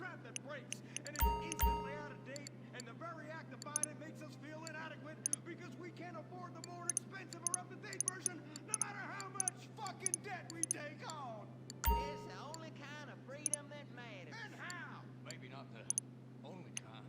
trap that breaks and is instantly out of date, and the very act of buying it makes us feel inadequate because we can't afford the more expensive or up-to-date version, no matter how much fucking debt we take on. It's the only kind of freedom that matters. And how? Maybe not the only kind.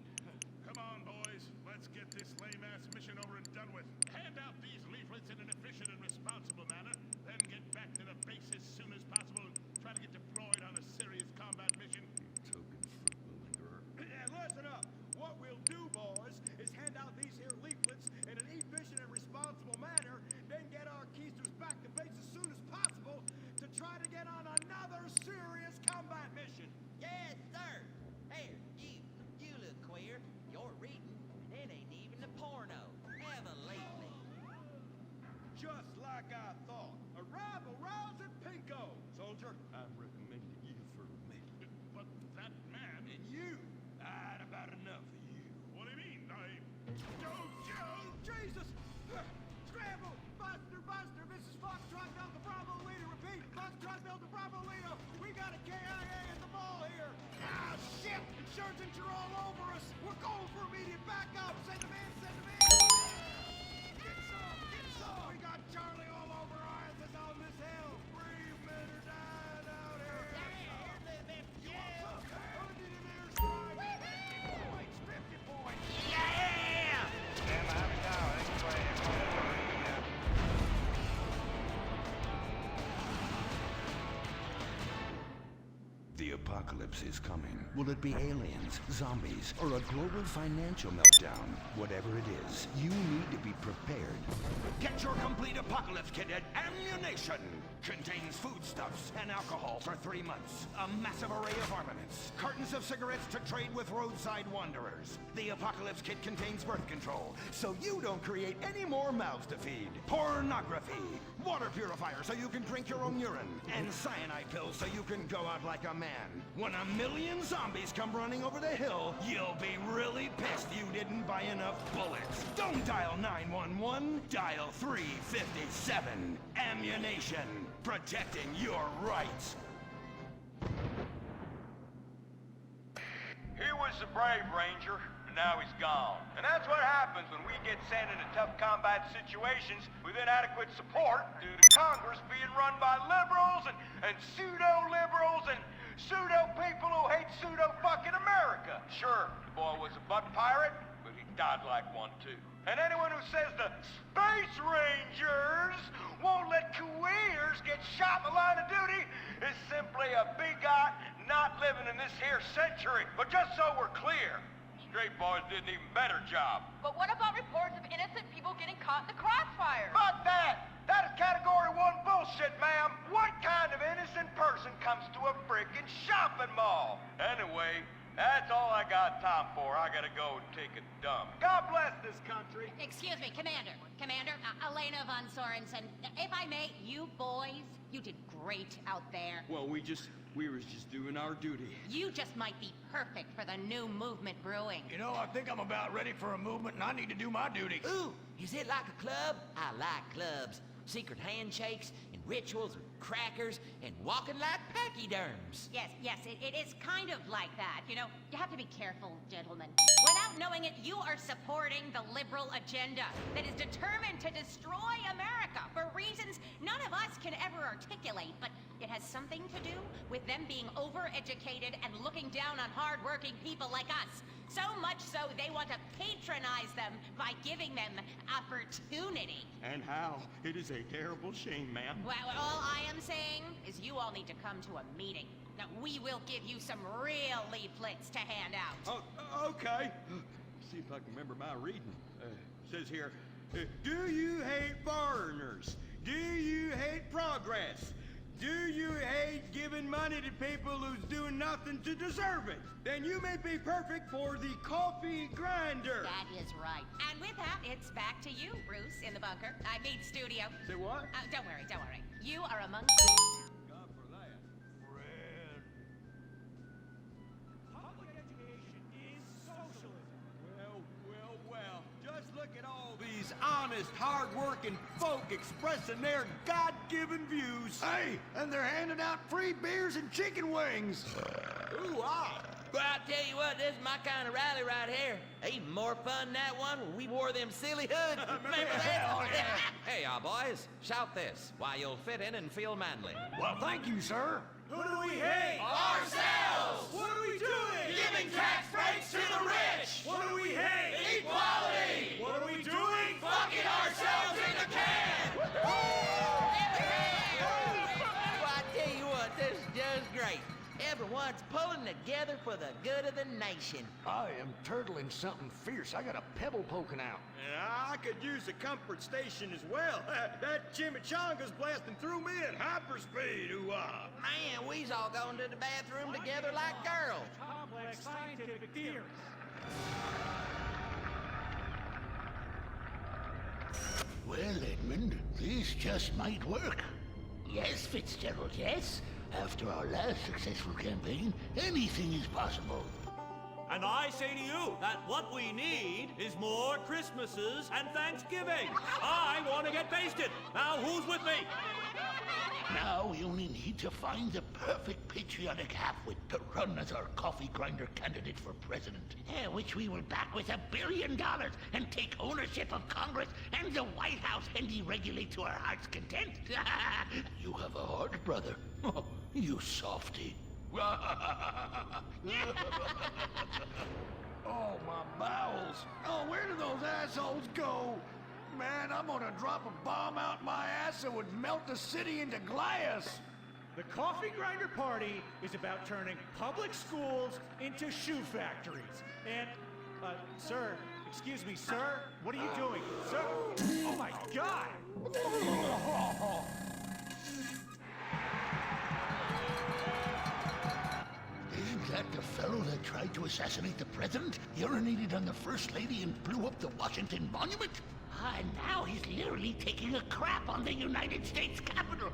Come on, boys. Let's get this lame-ass mission over and done with. Hand out these leaflets in an efficient and responsible manner, then get back to the base as soon as possible and try to get deployed on a serious combat mission. Token fruit malingerer. And listen up. What we'll do, boys, is hand out these here leaflets in an efficient and responsible manner, then get our keisters back to base as soon as possible to try to get on another serious combat mission. Yes, sir. Here, you look queer. You're reading, and it ain't even a porno. Haven't lately. Just like I thought. Arrival rouse at Pinko. Soldier, I'm recommending you for me. But that man... And you, I'd about enough of you. What do you mean? Joe, Jesus! Scramble! Buster, Buster! Mrs. Foxtrot Delta Bravo Leader, repeat! Foxtrot Delta Bravo Leader! We got a KIA at the mall here! Ah, shit! Insurgents are all over us! We're going for immediate backup! Send them in! Send them in! Get some! Get some! We got Charlie all over our asses on this hill! Breathe, men are dying out here! You want some? Engineers strike! Points! 50 points! The apocalypse is coming. Will it be aliens, zombies, or a global financial meltdown? Whatever it is, you need to be prepared. Get your complete apocalypse kit at Ammunition. Contains foodstuffs and alcohol for 3 months. A massive array of armaments. Cartons of cigarettes to trade with roadside wanderers. The apocalypse kit contains birth control, so you don't create any more mouths to feed. Pornography. Water purifier so you can drink your own urine. And cyanide pills so you can go out like a man. When 1,000,000 zombies come running over the hill, you'll be really pissed you didn't buy enough bullets. Don't dial 911, dial 357. Ammunition. Protecting your rights. He was the brave ranger, and now he's gone. And that's what happens when we get sent into tough combat situations with inadequate support due to Congress being run by liberals and pseudo-liberals and pseudo-people who hate pseudo-fucking America. Sure, the boy was a butt pirate, but he died like one too. And anyone who says the Space Rangers won't let queers get shot in the line of duty is simply a bigot not living in this here century. But just so we're clear, straight boys did an even better job. But what about reports of innocent people getting caught in the crossfire? Fuck that! That is category 1 bullshit, ma'am. What kind of innocent person comes to a frickin' shopping mall? Anyway, that's all I got time for. I gotta go and take a dump. God bless this country. Excuse me, Commander. Commander, Elena von Sorensen. If I may, you boys, you did great out there. Well, we was just doing our duty. You just might be perfect for the new movement brewing. You know, I think I'm about ready for a movement and I need to do my duty. Ooh, is it like a club? I like clubs. Secret handshakes and rituals and crackers and walking like pachyderms. Yes, it is kind of like that. You know, you have to be careful, gentlemen. Without knowing it, you are supporting the liberal agenda that is determined to destroy America for reasons none of us can ever articulate, but it has something to do with them being overeducated and looking down on hard-working people like us. So much so they want to patronize them by giving them opportunity. And how? It is a terrible shame, ma'am. Well, all I am saying is you all need to come to a meeting. Now, we will give you some real leaflets to hand out. Oh, okay. See if I can remember my reading. Says here, do you hate foreigners? Do you hate progress? Do you hate giving money to people who's doing nothing to deserve it? Then you may be perfect for the coffee grinder. That is right. And with that, it's back to you, Bruce, in the bunker. I mean, studio. Say what? Don't worry. You are among God for that. Friend. Public education is socialism. Well. Just look at all these honest, hard-working folk expressing their God-given views. Hey, and they're handing out free beers and chicken wings. Ooh, Well, I tell you what, this is my kind of rally right here. Even more fun than that one where we wore them silly hoods. Remember that? Hey, y'all boys, shout this while you'll fit in and feel manly. Well, thank you, sir. Who do we hate? Ourselves! What are we doing? Giving tax breaks to the rich! What do we hate? Equality! What are we doing? Fucking ourselves in the can! Well, I tell you what, this is just great. Everyone's pulling together for the good of the nation. I am turtling something fierce. I got a pebble poking out. Yeah, I could use a comfort station as well. That chimichanga's blasting through me at hyperspeed. Ooh-ah. Man, we's all going to the bathroom together like girls. Complex scientific theories. Well, Edmund, this just might work. Yes, Fitzgerald, yes. After our last successful campaign, anything is possible. And I say to you that what we need is more Christmases and Thanksgiving. I want to get basted. Now, who's with me? Now we only need to find the perfect patriotic halfwit to run as our coffee grinder candidate for president. Which we will back with $1 billion and take ownership of Congress and the White House and deregulate to our heart's content. You have a heart, brother. You softy. Oh, my bowels. Oh, where do those assholes go? Man, I'm gonna drop a bomb out my ass that would melt the city into glass. The coffee grinder party is about turning public schools into shoe factories. And, sir, excuse me, sir, what are you doing? Sir, oh my God! Isn't that the fellow that tried to assassinate the president, urinated on the first lady, and blew up the Washington Monument? And now he's literally taking a crap on the United States Capitol.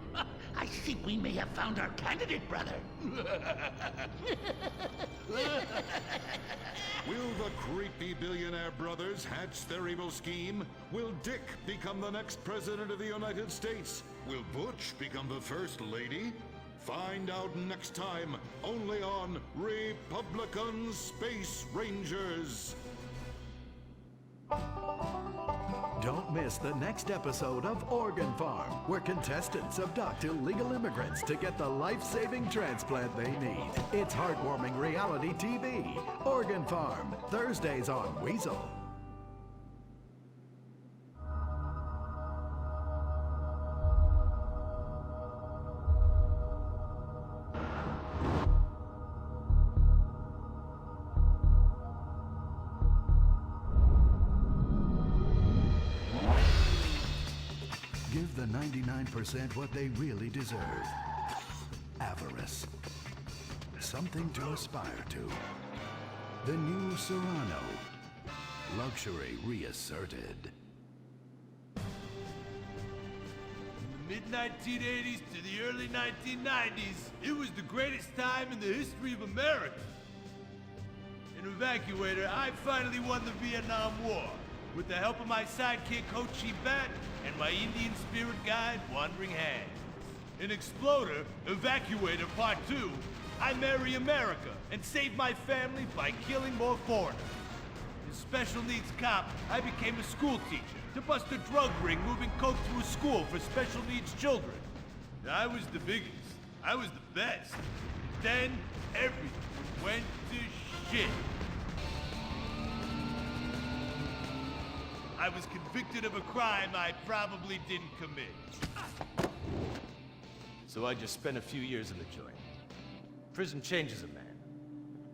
I think we may have found our candidate, brother. Will the creepy billionaire brothers hatch their evil scheme? Will Dick become the next president of the United States? Will Butch become the first lady? Find out next time, only on Republican Space Rangers. Don't miss the next episode of Organ Farm, where contestants abduct illegal immigrants to get the life-saving transplant they need. It's heartwarming reality TV. Organ Farm, Thursdays on Weasel. Give the 99% what they really deserve. Avarice. Something to aspire to. The new Serrano. Luxury reasserted. Mid-1980s to the early 1990s, it was the greatest time in the history of America. An evacuator, I finally won the Vietnam War with the help of my sidekick Ho Chi Bat and my Indian spirit guide Wandering Hand. An exploder, evacuator part 2, I marry America and save my family by killing more foreigners. As special needs cop, I became a school teacher to bust a drug ring moving coke to a school for special needs children. I was the biggest. I was the best. Then everything went to shit. I was convicted of a crime I probably didn't commit. So I just spent a few years in the joint. Prison changes a man.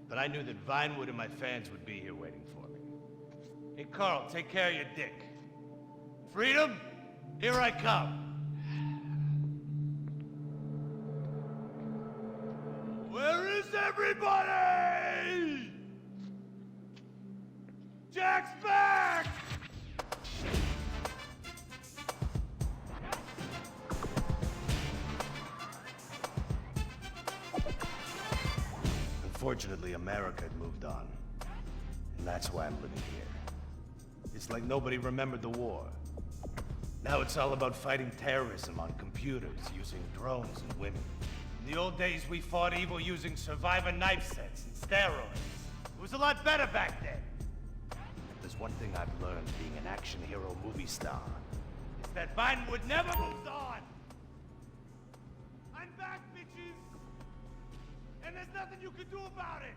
But I knew that Vinewood and my fans would be here waiting for me. Hey, Carl, take care of your dick. Freedom, here I come. Where is everybody? Jack's back! Unfortunately, America had moved on. And that's why I'm living here. It's like nobody remembered the war. Now it's all about fighting terrorism on computers, using drones and women. In the old days, we fought evil using survivor knife sets and steroids. It was a lot better back then. There's one thing I've learned being an action hero movie star. It's that Biden would never move on. I'm back, bitches! And there's nothing you can do about it!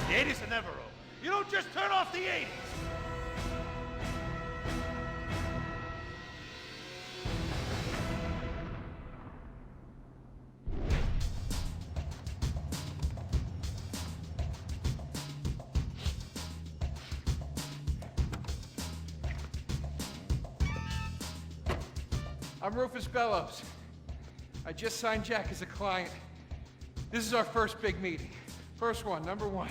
The 80s are never over. You don't just turn off the 80s! I'm Rufus Bellows. I just signed Jack as a client. This is our first big meeting. First one, number one.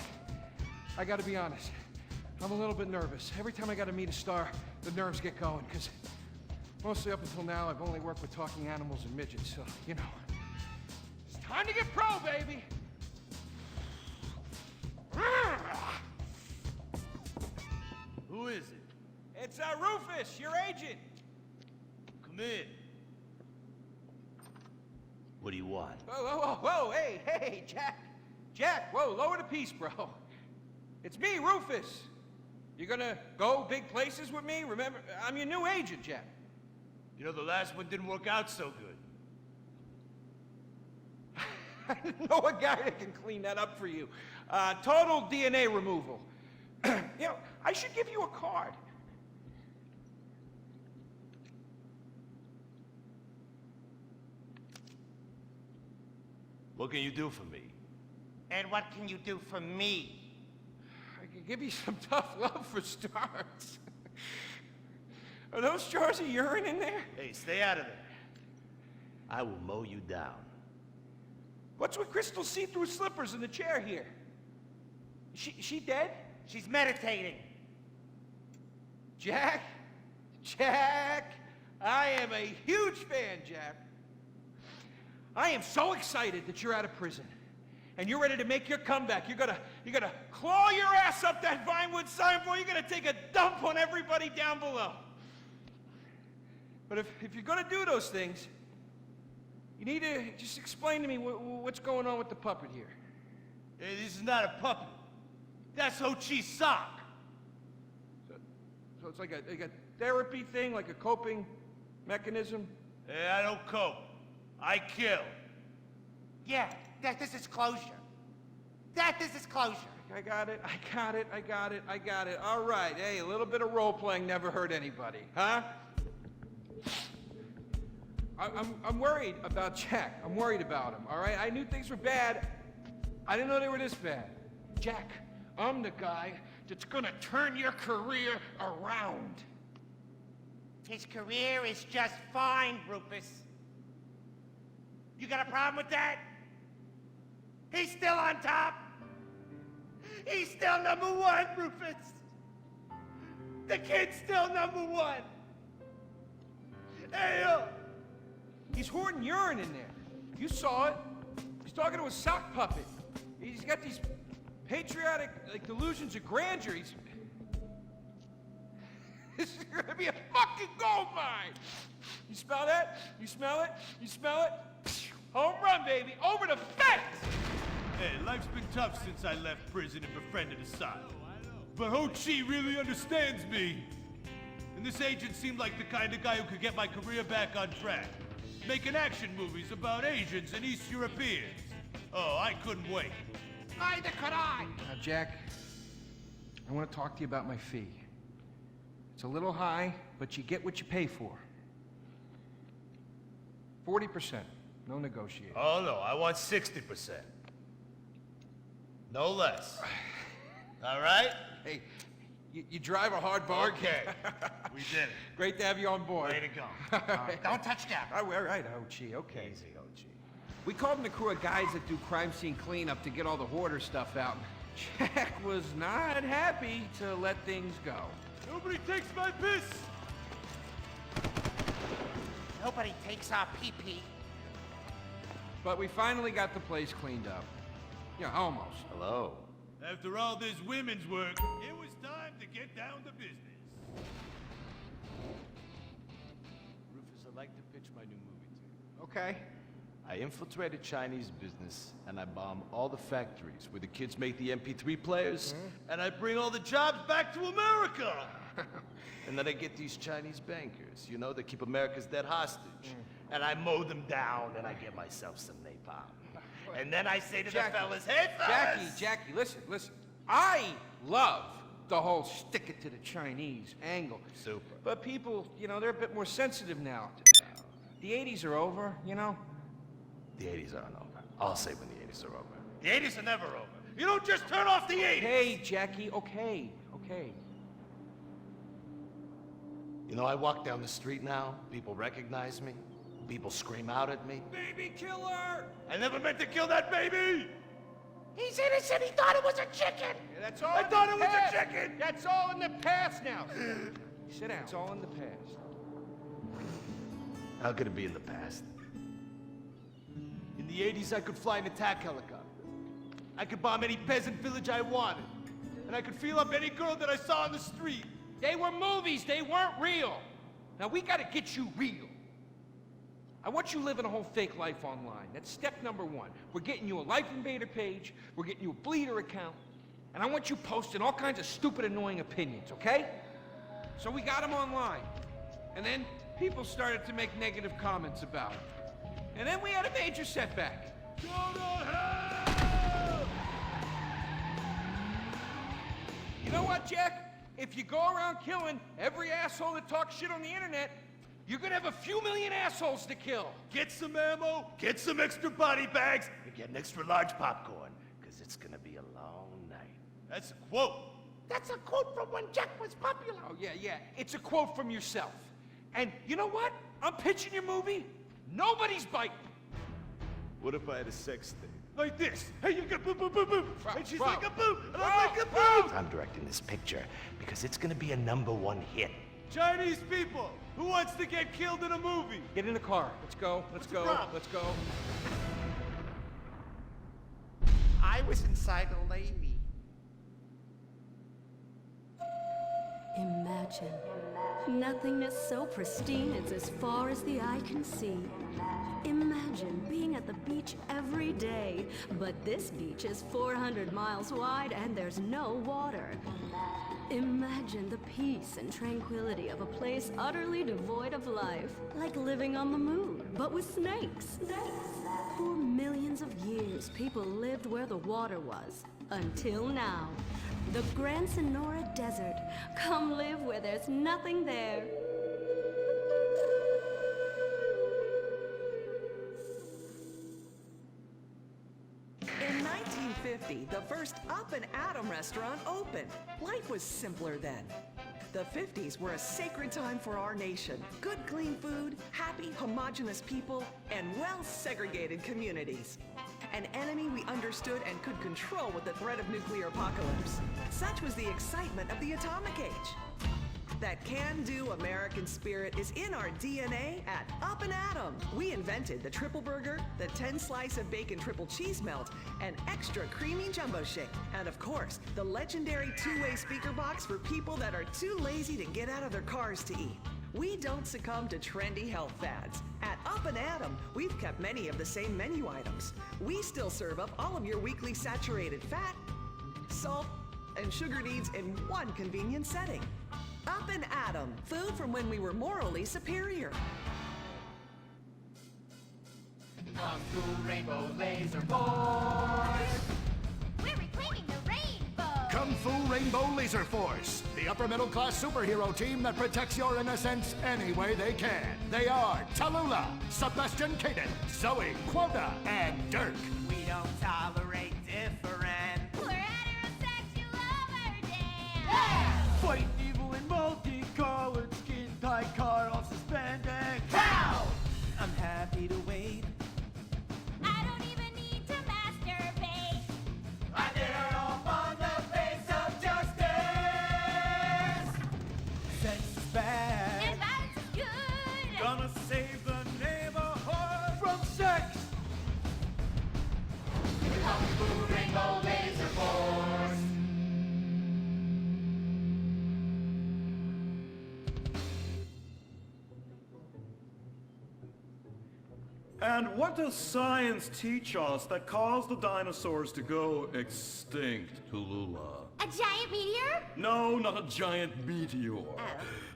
I gotta be honest, I'm a little bit nervous. Every time I gotta meet a star, the nerves get going, because mostly up until now, I've only worked with talking animals and midgets, so, you know. It's time to get pro, baby! Who is it? It's Rufus, your agent. Come in. What do you want? Whoa, hey, Jack, whoa, lower the piece, bro. It's me, Rufus. You gonna go big places with me? Remember, I'm your new agent, Jack. You know, the last one didn't work out so good. I know a guy that can clean that up for you. Total DNA removal. You know, I should give you a card. What can you do for me? And what can you do for me? I can give you some tough love for starts. Are those jars of urine in there? Hey, stay out of there. I will mow you down. What's with Crystal's see-through slippers in the chair here? She dead? She's meditating. Jack, I am a huge fan, Jack. I am so excited that you're out of prison. And you're ready to make your comeback. You're gonna claw your ass up that Vinewood sign board. You're gonna take a dump on everybody down below. But if you're gonna do those things, you need to just explain to me what's going on with the puppet here. Hey, this is not a puppet. That's Ho Chi's sock. So it's like a therapy thing, like a coping mechanism? Hey, I don't cope. I kill. Yeah, this is closure. This is closure. I got it. All right, hey, a little bit of role-playing never hurt anybody, huh? I'm worried about Jack. I'm worried about him, all right? I knew things were bad. I didn't know they were this bad. Jack, I'm the guy that's gonna turn your career around. His career is just fine, Rufus. You got a problem with that? He's still on top. He's still number one, Rufus. The kid's still number one. Hey, He's hoarding urine in there. You saw it. He's talking to a sock puppet. He's got these patriotic, like, delusions of grandeur. This is gonna be a fucking gold mine. You smell that? You smell it? You smell it? Home run, baby. Over the fence! Hey, life's been tough since I left prison and befriended Asylum. But Ho Chi really understands me. And this agent seemed like the kind of guy who could get my career back on track. Making action movies about Asians and East Europeans. Oh, I couldn't wait. Neither could I. Now, Jack, I want to talk to you about my fee. It's a little high, but you get what you pay for. 40%. No negotiation. Oh, no, I want 60%. No less. All right? Hey, you drive a hard bargain. Okay. We did it. Great to have you on board. Way to go. Don't touch Jack. All right, Ho-Chi, okay. Easy, Ho Chi. We called in a crew of guys that do crime scene cleanup to get all the hoarder stuff out. Jack was not happy to let things go. Nobody takes my piss! Nobody takes our pee-pee. But we finally got the place cleaned up. Yeah, almost. Hello. After all this women's work, it was time to get down to business. Rufus, I'd like to pitch my new movie to you. Okay. I infiltrated Chinese business, and I bomb all the factories where the kids make the MP3 players, and I bring all the jobs back to America. and then I get these Chinese bankers, you know, that keep America's debt hostage. And I mow them down, and I get myself some napalm. And then I say to the fellas, hey, fellas! Jackie, listen. I love the whole stick it to the Chinese angle. Super. But people, you know, they're a bit more sensitive now. The 80s are over, you know? The 80s aren't over. I'll say when the 80s are over. The 80s are never over. You don't just turn off the 80s! Hey, Jackie, okay. You know, I walk down the street now, people recognize me, people scream out at me. Baby killer! I never meant to kill that baby! He's innocent. He thought it was a chicken. Yeah, that's all. I thought it was a chicken. That's all in the past now. Sit down. It's all in the past. How could it be in the past? In the 80s, I could fly an attack helicopter. I could bomb any peasant village I wanted. And I could feel up any girl that I saw on the street. They were movies. They weren't real. Now we gotta get you real. I want you living a whole fake life online. That's step number one. We're getting you a Life Invader page, we're getting you a Bleeder account, and I want you posting all kinds of stupid, annoying opinions, okay? So we got them online. And then people started to make negative comments about it. And then we had a major setback. Go to hell! You know what, Jack? If you go around killing every asshole that talks shit on the internet, you're gonna have a few million assholes to kill. Get some ammo, get some extra body bags, And get an extra large popcorn, because it's gonna be a long night. That's a quote. That's a quote from when Jack was popular. Oh, yeah. It's a quote from yourself. And you know what? I'm pitching your movie. Nobody's biting. What if I had a sex thing? Like this. Hey, you got boop, boop, boop, boop. And she's like a boop, and I'm like a boop. I'm directing this picture because it's gonna be a #1 hit. Chinese people, who wants to get killed in a movie? Get in the car. Let's go. Let's go. I was inside a lady. Imagine. Nothingness so pristine it's as far as the eye can see. Imagine being at the beach every day, but this beach is 400 miles wide and there's no water. Imagine the peace and tranquility of a place utterly devoid of life, like living on the moon, but with snakes. For millions of years, people lived where the water was, until now. The Grand Sonora Desert. Come live where there's nothing there. In 1950, the first Up and Atom restaurant opened. Life was simpler then. The 50s were a sacred time for our nation. Good, clean food, happy, homogenous people, and well-segregated communities. An enemy we understood and could control with the threat of nuclear apocalypse. Such was the excitement of the atomic age. That can-do American spirit is in our DNA at Up and Atom. We invented the triple burger, the 10-slice of bacon triple cheese melt, an extra creamy jumbo shake, and of course, the legendary two-way speaker box for people that are too lazy to get out of their cars to eat. We don't succumb to trendy health fads. At Up and Atom, we've kept many of the same menu items. We still serve up all of your weekly saturated fat, salt, and sugar needs in one convenient setting. Up and Atom, food from when we were morally superior. Kung Fu Rainbow Laser Force! We're reclaiming the rainbow! Kung Fu Rainbow Laser Force, the upper middle class superhero team that protects your innocence any way they can. They are Tallulah, Sebastian Caden, Zoe, Quota, and Dirk. We don't tolerate different. We're heterosexual overdance! Yeah! Fighting evil in multicolored skin, tight car off suspended. Pow! I'm happy to wait. I don't even need to masturbate. I dare off on the face of justice. Sex is bad. And violence is good. Gonna save the neighborhood from sex. Kung Fu Rainbow Laser Force. And what does science teach us that caused the dinosaurs to go extinct, Tallulah? A giant meteor? No, not a giant meteor.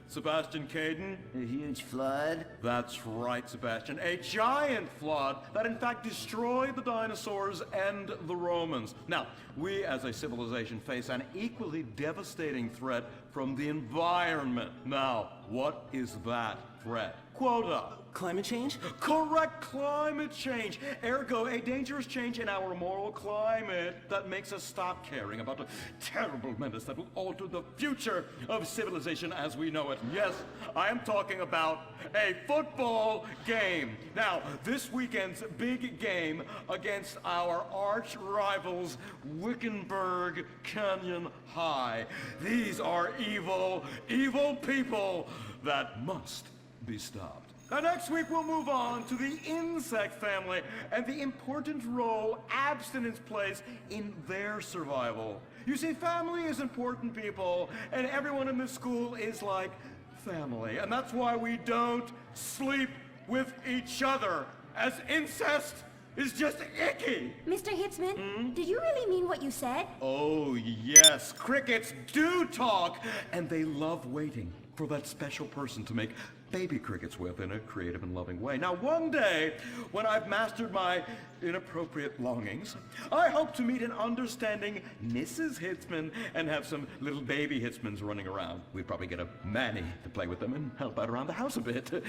Sebastian Caden? A huge flood? That's right, Sebastian. A giant flood that in fact destroyed the dinosaurs and the Romans. Now, we as a civilization face an equally devastating threat from the environment. Now, what is that threat? Quota. Climate change? Correct, climate change. Ergo, a dangerous change in our moral climate that makes us stop caring about the terrible menace that will alter the future of civilization as we know it. Yes, I am talking about a football game. Now, this weekend's big game against our arch rivals, Wickenburg Canyon High. These are evil, evil people that must be stopped. Now, next week we'll move on to the insect family and the important role abstinence plays in their survival. You see, family is important, people, and everyone in this school is like family. And that's why we don't sleep with each other, as incest is just icky. Mr. Hitzman, did you really mean what you said? Oh, yes. Crickets do talk, and they love waiting for that special person to make baby crickets with in a creative and loving way. Now, one day, when I've mastered my inappropriate longings, I hope to meet an understanding Mrs. Hitzman and have some little baby Hitzmans running around. We'd probably get a Manny to play with them and help out around the house a bit.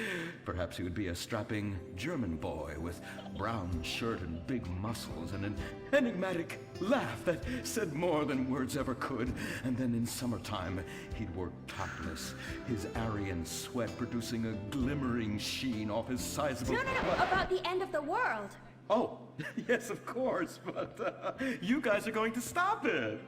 Perhaps he would be a strapping German boy with brown shirt and big muscles and an enigmatic laugh that said more than words ever could. And then in summertime, he'd work topless, his Aryan sweat producing a glimmering sheen off his sizable... No, about the end of the world. Oh, yes, of course, but you guys are going to stop it.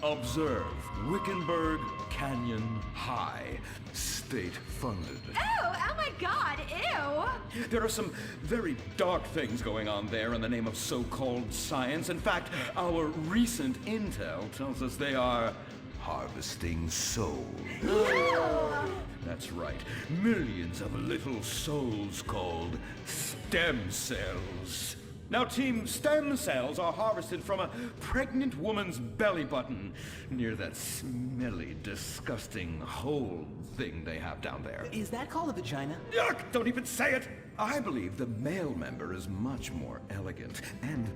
Observe, Wickenburg Canyon High, state-funded. Oh my God, ew! There are some very dark things going on there in the name of so-called science. In fact, our recent intel tells us they are harvesting souls. That's right, millions of little souls called stem cells. Now, Team Stem Cells are harvested from a pregnant woman's belly button near that smelly, disgusting hole thing they have down there. Is that called a vagina? Yuck! Don't even say it! I believe the male member is much more elegant and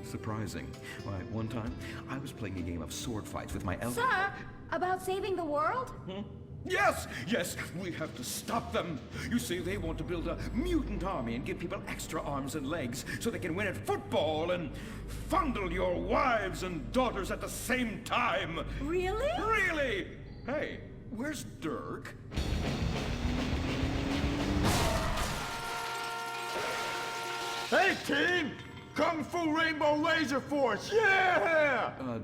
surprising. Why, one time, I was playing a game of sword fights with my elder... Sir, about saving the world? Yes, we have to stop them. You see, they want to build a mutant army and give people extra arms and legs so they can win at football and fondle your wives and daughters at the same time. Really? Really? Hey, where's Dirk? Hey, team! Kung Fu Rainbow Laser Force, yeah!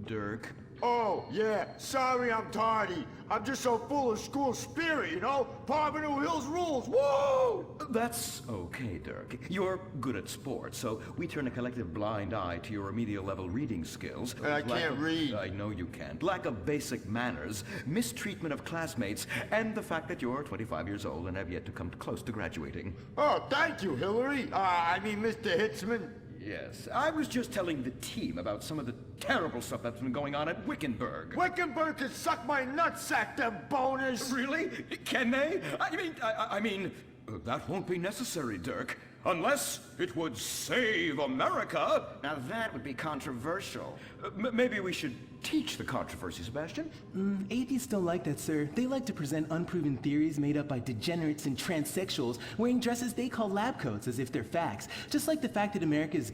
Dirk? Oh, yeah, sorry I'm tardy. I'm just so full of school spirit, you know? Parvenu Hills rules, woo! That's okay, Dirk. You're good at sports, so we turn a collective blind eye to your remedial level reading skills. And I can't read. I know you can't. Lack of basic manners, mistreatment of classmates, and the fact that you're 25 years old and have yet to come close to graduating. Oh, thank you, Hillary. I mean, Mr. Hitzman. Yes, I was just telling the team about some of the terrible stuff that's been going on at Wickenburg. Wickenburg can suck my nutsack, them boners! Really? Can they? I mean, that won't be necessary, Dirk. Unless it would save America. Now that would be controversial. Maybe we should teach the controversy, Sebastian. Atheists don't like that, sir. They like to present unproven theories made up by degenerates and transsexuals wearing dresses they call lab coats as if they're facts. Just like the fact that America is